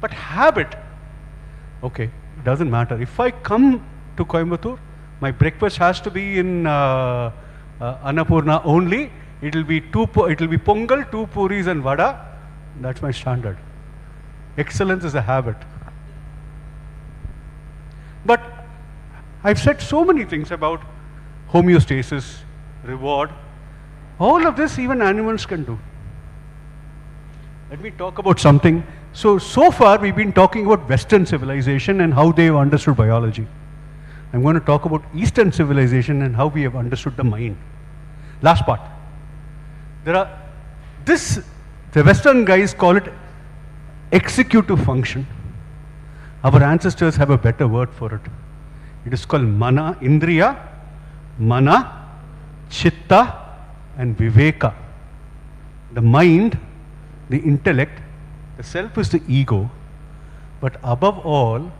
But habit, okay, it doesn't matter. If I come to Coimbatore, my breakfast has to be in Annapurna only. It will be pongal, 2 puris and vada. That's my standard. Excellence is a habit. But I've said so many things about homeostasis, reward. All of this even animals can do. Let me talk about something. So far we've been talking about Western civilization and how they've understood biology. I'm going to talk about Eastern civilization and how we have understood the mind. Last part. The Western guys call it executive function. Our ancestors have a better word for it. It is called mana, indriya, mana, chitta and viveka. The mind, the intellect, the self is the ego, but above all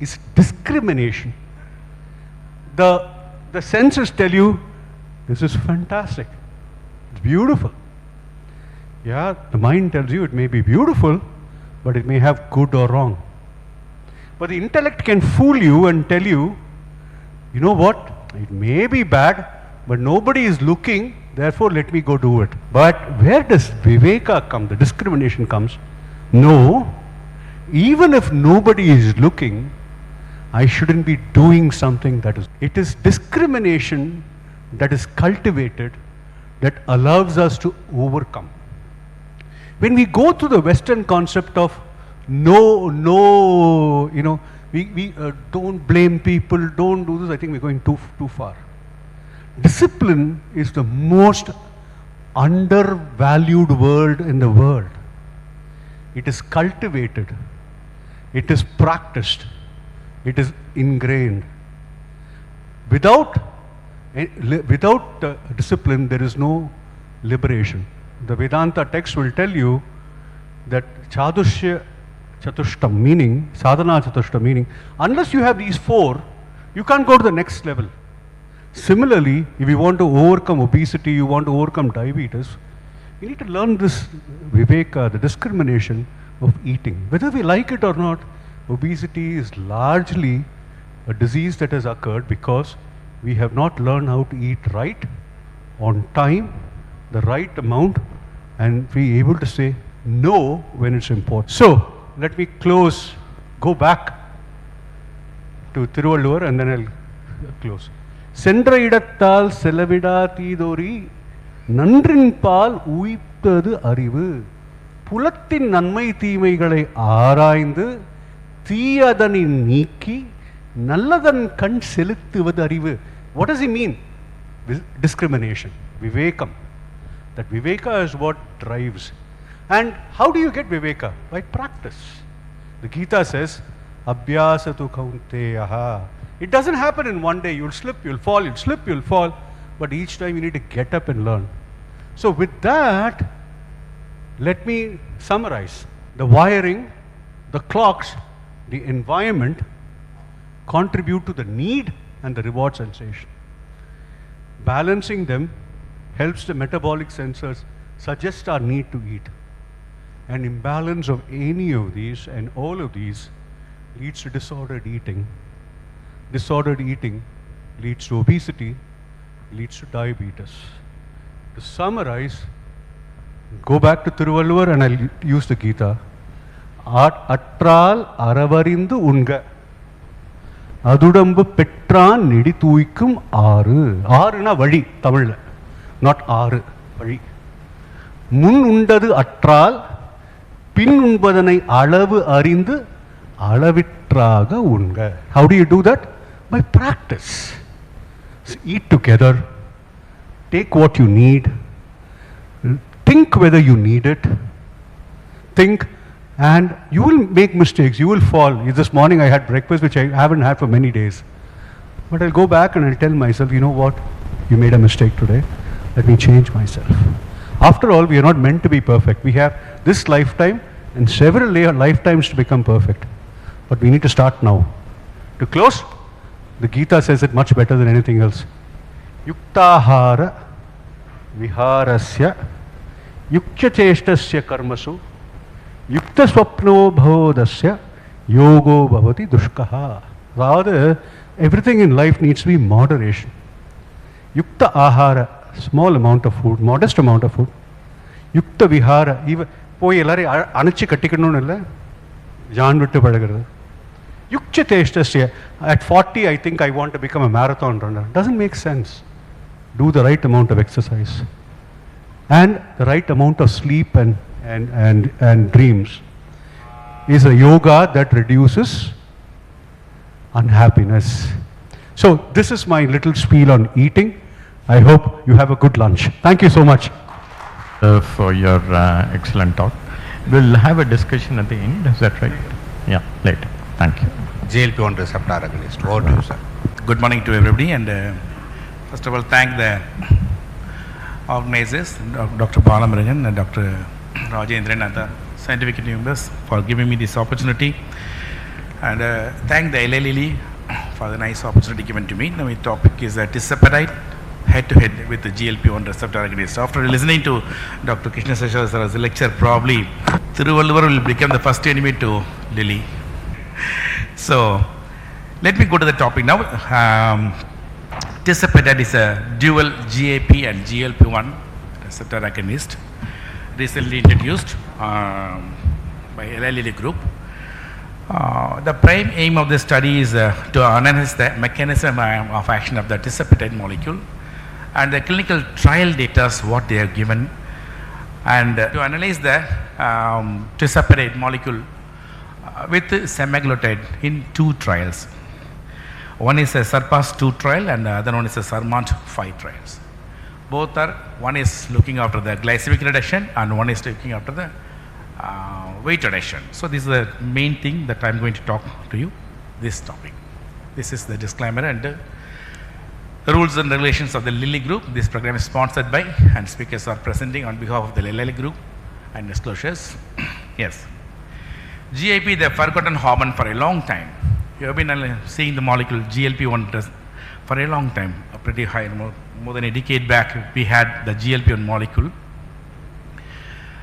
is discrimination. The senses tell you, this is fantastic, it's beautiful. Yeah, the mind tells you it may be beautiful, but it may have good or wrong. But the intellect can fool you and tell you, you know what, it may be bad, but nobody is looking, therefore let me go do it. But where does viveka come, the discrimination comes? No, even if nobody is looking, I shouldn't be doing something that is. It is discrimination that is cultivated that allows us to overcome. When we go to the Western concept of no, you know, we don't blame people, don't do this, I think we're going too far. Discipline is the most undervalued word in the world. It is cultivated, it is practiced, it is ingrained. Without discipline, there is no liberation. The Vedanta text will tell you that Chadushya Chatushtam, meaning, Sadhana Chatushtam, meaning, unless you have these 4, you can't go to the next level. Similarly, if you want to overcome obesity, you want to overcome diabetes, you need to learn this viveka, the discrimination of eating. Whether we like it or not, obesity is largely a disease that has occurred because we have not learned how to eat right, on time, the right amount, and be able to say no when it's important. So, let me go back to Thiruvalluvar and then I'll close. Sendra idattal selavida thidori nandrin pal uiptadu arivu pulattin nanmai theemaigalai aaraindu thiyadani neeki nalladan kan seluttuvathu arivu. What does he mean? Discrimination, vivekam. That viveka is what drives. And how do you get viveka? By practice. The Gita says, Abhyasatu kaunteyaha. It doesn't happen in one day. You'll slip, you'll fall, you'll slip, you'll fall. But each time you need to get up and learn. So with that, let me summarize. The wiring, the clocks, the environment contribute to the need and the reward sensation. Balancing them helps the metabolic sensors suggest our need to eat. An imbalance of any of these and all of these leads to disordered eating. Disordered eating leads to obesity, leads to diabetes. To summarize, go back to Thiruvalluvar and I'll use the Gita. Attral aravarindu unga. Adudambu petran nidi tuikum aru. Aru na vadi, Tamil. Not aru, vadi. Mun undadu attral, pin unbadanai alavu arindu, alavitraga unga. How do you do that? By practice. So eat together, take what you need, think whether you need it, think, and you will make mistakes, you will fall. This morning I had breakfast which I haven't had for many days. But I'll go back and I'll tell myself, you know what, you made a mistake today, let me change myself. After all, we are not meant to be perfect. We have this lifetime and several lifetimes to become perfect. But we need to start now. To close, the Gita says it much better than anything else. Yuktahara viharasya yukya cheshtasya karmasu Yukta swapno bhavodasya yogo bhavati dushkaha. Rather, everything in life needs to be moderation. Yukta ahara, small amount of food, modest amount of food. Yukta vihara, even போய் எல்லாரையும் அணைச்சி கட்டிக்கணும்னு இல்லை, John விட்டு பழகிறது. Yukcha testasya, at 40 I think I want to become a marathon runner. Doesn't make sense. Do the right amount of exercise and the right amount of sleep and dreams is a yoga that reduces unhappiness. So this is my little spiel on eating. I hope you have a good lunch. Thank you so much. For your excellent talk. We'll have a discussion at the end, is that right? Yeah, later. Thank you. GLP-1 receptor agonist. Over to you, sir. Good morning to everybody, and first of all, thank the organizers, Dr. Balamarajan and Dr. Rajendran and the scientific members for giving me this opportunity, and thank the LLE for the nice opportunity given to me. Now, my topic is tirzepatide head-to-head with the GLP-1 receptor agonist. After listening to Dr. Krishna Seshwar sir's lecture, probably Thiruvalluvar will become the first enemy to Lilly. So, let me go to the topic now. Tirzepatide is a dual GAP and GLP-1 receptor agonist, recently introduced by LLE group. The prime aim of the study is to analyze the mechanism of action of the tirzepatide molecule and the clinical trial data, what they have given, and to analyze the tirzepatide molecule with semaglutide in 2 trials. One is a SURPASS-2 trial and the other one is a SURMOUNT-5 trials. Both are, one is looking after the glycemic reduction and one is looking after the weight reduction. So this is the main thing that I am going to talk to you, this topic. This is the disclaimer and the rules and regulations of the Lilly group. This program is sponsored by and speakers are presenting on behalf of the Lilly group and disclosures. Yes. GIP, they have forgotten hormone for a long time. You have been seeing the molecule GLP-1 for a long time, pretty high, more than a decade back we had the GLP-1 molecule.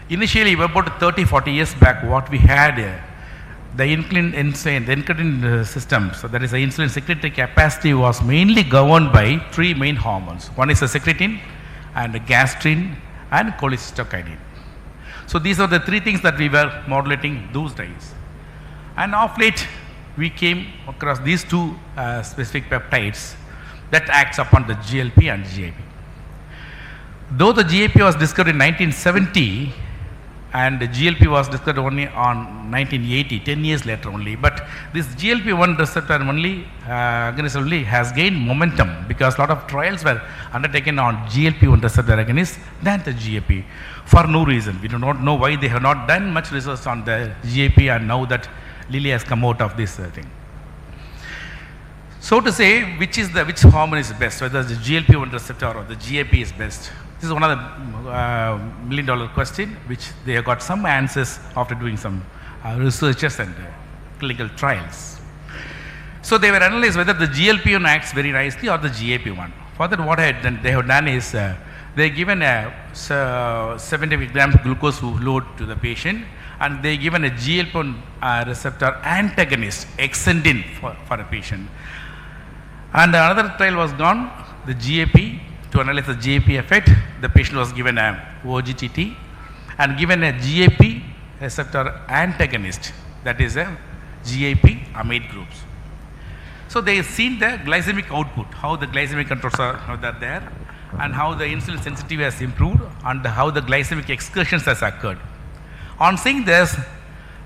Initially, about 30-40 years back, what we had, the incretin system, so that is the insulin secretory capacity was mainly governed by 3 main hormones. One is the secretin and the gastrin and cholecystokinin. So these are the 3 things that we were modulating those days. And of late, we came across these 2 specific peptides that acts upon the GLP and GIP. Though the GIP was discovered in 1970 and the GLP was discovered only on 1980, 10 years later only, but this GLP-1 receptor only agonist only has gained momentum because a lot of trials were undertaken on GLP-1 receptor agonist than the GIP for no reason. We do not know why they have not done much research on the GIP, and now that Lilly has come out of this thing. So to say which hormone is best, whether the GLP-1 receptor or the GIP is best, this is one of the million-dollar question which they have got some answers after doing some researches and clinical trials. So they were analyzed whether the GLP-1 acts very nicely or the GIP-1. For that, what they have done is they have given a 70 grams glucose load to the patient, and they given a GLP-1 receptor antagonist exendin for a patient. And another trial was done, the GIP, to analyze the GIP effect. The patient was given a OGTT and given a GIP receptor antagonist, that is a GIP amide groups. So they have seen the glycemic output, how the glycemic controls are there, and how the insulin sensitivity has improved, and how the glycemic excursions has occurred. On seeing this,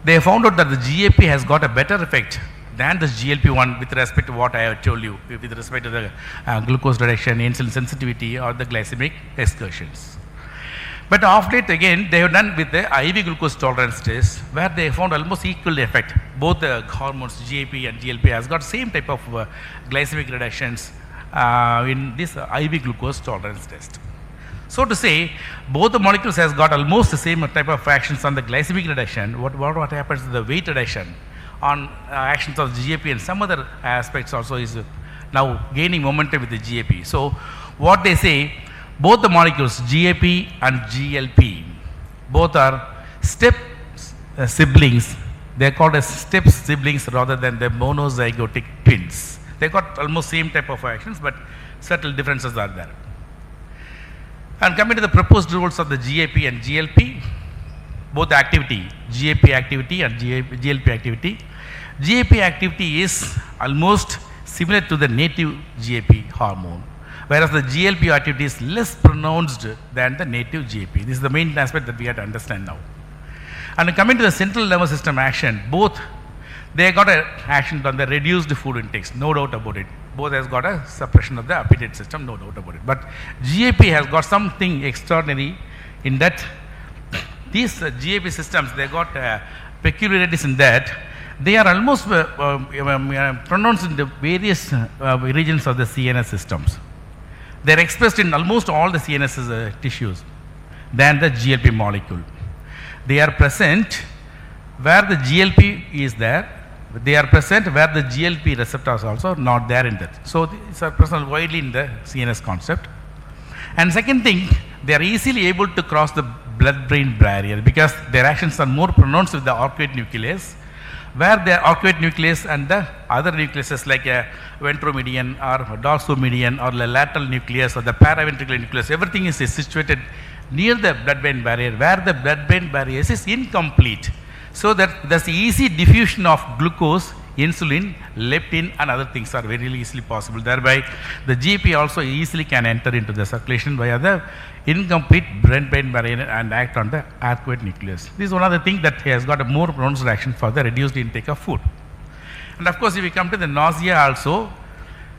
they found out that the GIP has got a better effect than the GLP-1 with respect to what I have told you, with respect to the glucose reduction, insulin sensitivity, or the glycemic excursions. But of late again, they have done with the IV glucose tolerance test, where they found almost equal effect. Both the hormones GIP and GLP has got same type of glycemic reductions in this IV glucose tolerance test. So to say, both the molecules has got almost the same type of actions on the glycemic reduction. What happens to the weight reduction on actions of GIP and some other aspects also is now gaining momentum with the GIP. So what they say, both the molecules GIP and GLP, both are step siblings, they are called as step siblings rather than the monozygotic twins. They got almost same type of actions, but subtle differences are there. And coming to the proposed roles of the GAP and GLP, both activity, GAP activity and GLP activity. GAP activity is almost similar to the native GAP hormone, whereas the GLP activity is less pronounced than the native GAP. This is the main aspect that we have to understand now. And coming to the central nervous system action, both they got an action on the reduced food intakes, no doubt about it. Both has got a suppression of the appetite system, no doubt about it. But GAP has got something extraordinary in that these GAP systems, they got peculiarities in that they are almost pronounced in the various regions of the CNS systems. They are expressed in almost all the CNS tissues than the GLP molecule. They are present where the GLP is there. They are present where the GLP receptors also not there in that. So these are present widely in the CNS concept. And second thing, they are easily able to cross the blood-brain barrier because their actions are more pronounced with the arcuate nucleus, where the arcuate nucleus and the other nucleuses like a ventromedian or dorsomedian or the lateral nucleus or the paraventricular nucleus, everything is situated near the blood-brain barrier, where the blood-brain barrier is incomplete. So that there's easy diffusion of glucose, insulin, leptin and other things are very easily possible. Thereby the GP also easily can enter into the circulation via the incomplete blood-brain barrier and act on the arcuate nucleus. This is one of the things that has got a more pronounced action for the reduced intake of food. And of course if we come to the nausea also,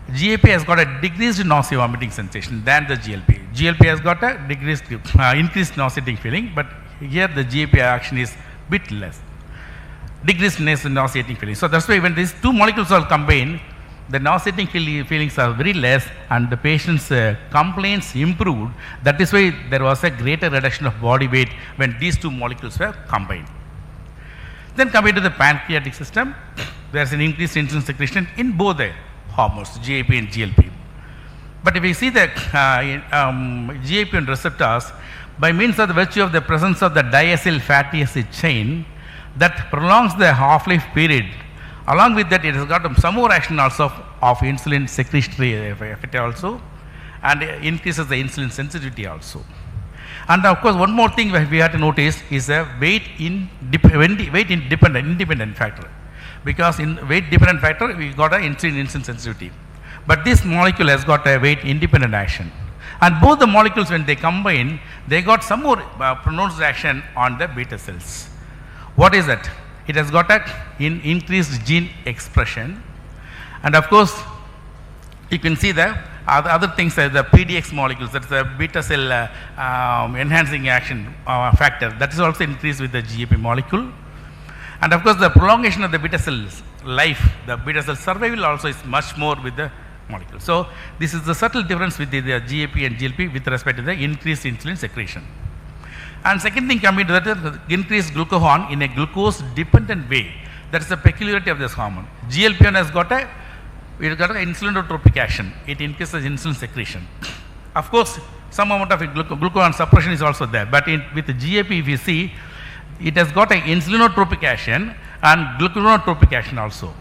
GAP has got a decreased nausea vomiting sensation than the GLP. GLP has got a decreased, increased nauseating feeling, but here the GAP action is bit less. Decreased nauseating feeling. So that's why when these two molecules are combined, the nauseating feelings are very less and the patient's complaints improved. That is why there was a greater reduction of body weight when these two molecules were combined. Then coming to the pancreatic system, there is an increased insulin secretion in both the hormones, GAP and GLP. But if we see the GAP and receptors, by means of the virtue of the presence of the diacyl fatty acid chain, that prolongs the half-life period. Along with that, it has got some more action also of insulin secretory effect also, and increases the insulin sensitivity also. And of course, one more thing we have to notice is a weight independent factor. Because in weight dependent factor, we got an insulin sensitivity. But this molecule has got a weight independent action. And both the molecules, when they combine, they got some more pronounced action on the beta cells. What is that? It has got an increased gene expression. And of course, you can see the other things like the PDX molecules, that's the beta cell enhancing action factor, that is also increased with the GAP molecule. And of course, the prolongation of the beta cell's life, the beta cell survival also is much more with the molecule. So this is the subtle difference with the GAP and GLP with respect to the increased insulin secretion. And second thing coming to that, increased glucagon in a glucose dependent way. That is the peculiarity of this hormone. GLP-1 has got an insulinotropic action. It increases insulin secretion. Of course, some amount of glucagon suppression is also there. But with the GAP, if you see, it has got an insulinotropic action and gluconotropic action also.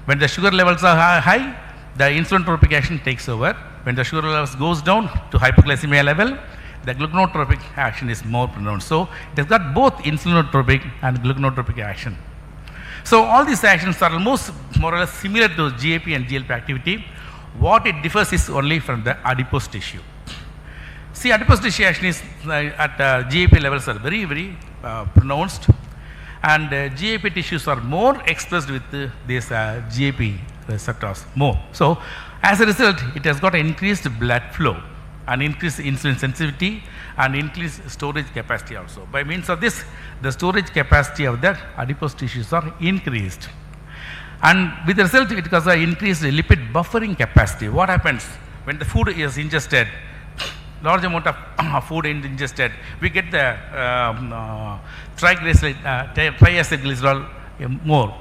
When the sugar levels are high, the insulinotropic action takes over. When the sugar levels goes down to hypoglycemia level, the gluconotropic action is more pronounced. So it has got both insulinotropic and gluconotropic action. So all these actions are almost more or less similar to GAP and GLP activity. What it differs is only from the adipose tissue. See, adipose tissue action is at GAP levels are very, very pronounced, and GAP tissues are more expressed with these GAP receptors more. So as a result, it has got increased blood flow and increased insulin sensitivity and increased storage capacity also. By means of this, the storage capacity of the adipose tissues are increased. And with the result, it has increased lipid buffering capacity. What happens when the food is ingested, large amount of food ingested, we get the triacylglycerol more.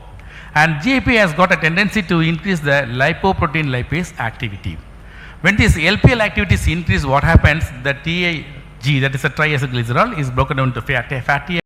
And GAP has got a tendency to increase the lipoprotein lipase activity. When this LPL activities increase, what happens? The TAG, that is a triacylglycerol, is broken down to fatty